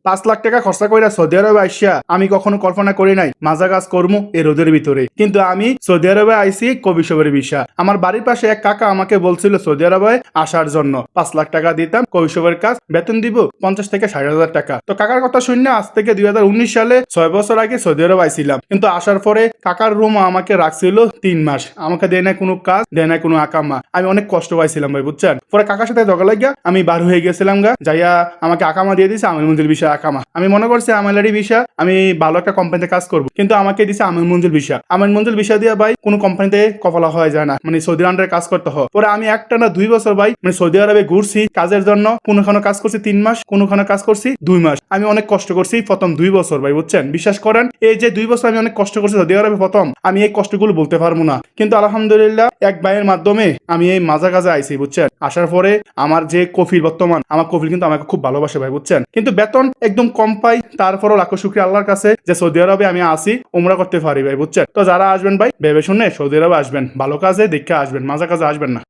5 লাখ টাকা খরচা করে সৌদি আরবে আইসা আমি কখনো কল্পনা করি নাই মাজা কাজ করবো এই রোদের ভিতরে। কিন্তু আমি সৌদি আরবে আইসি কবিসবের ভিসা। আমার বাড়ির পাশে এক কাকা আমাকে বলছিল সৌদি আরবে আসার জন্য 5 লাখ টাকা দিতাম, কবিসবের কাজ, বেতন দিব 50 থেকে 60,000 টাকা। তো কাকার কথা শুনে আজ থেকে 2019 সালে 6 বছর আগে সৌদি আরব আইছিলাম। কিন্তু আসার পরে কাকার রুম আমাকে রাখছিল 3 মাস, আমাকে দেয় না কোনো কাজ, দেয় না কোনো আকামা। আমি অনেক কষ্ট পাইছিলাম ভাই, বুঝছেন। পরে কাকার সাথে জগা লাগিয়া আমি বার হয়ে গেছিলাম গা, যাইয়া আমাকে আকামা দিয়ে দিছে আমির মঞ্জিল ভিসা আকামা। আমি মনে করছি আমালারি ভিসা, আমি ভালো একটা কোম্পানিতে কাজ করব, কিন্তু আমাকে দিছে আমির মঞ্জিল ভিসা। আমির মঞ্জিল ভিসা দিয়ে ভাই কোনো কোম্পানিতে কপালা হয়ে যায় না, মানে সৌদি আন্ডারে কাজ করতে হয়। পরে আমি একটা না 2 বছর ভাই মানে সৌদি আরবে ঘুরছি কাজের জন্য। কোনোখানে কাজ করছি 3 মাস, কোনোখানে কাজ করছি 2 মাস। আমি অনেক কষ্ট করছি প্রথম 2 বছর ভাই, বুঝছেন। বিশ্বাস করেন এই যে 2 বছর আমি অনেক কষ্ট করছি সৌদি আরবে প্রথম, আমি এই কষ্টগুলো বলতে পারবো না। কিন্তু আলহামদুলিল্লাহ এক ভাইয়ের মাধ্যমে আমি এই মাজা কাজে আইছি, বুঝছেন। আসার পরে আমার যে কফিল বর্তমান, আমার কফিল কিন্তু আমাকে খুব ভালোবাসে ভাই, বুঝছেন। কিন্তু বেতন একদম কম পাই, তারপরও লাখো শুকরিয়া আল্লাহর কাছে যে সৌদি আরবে আমি আসি উমরা করতে পারি ভাই, বুঝছেন। তো যারা আসবেন ভাই ভেবে শুনে সৌদি আরবে আসবেন, ভালো কাজে দেখে আসবেন, মাজা কাজে আসবেন না।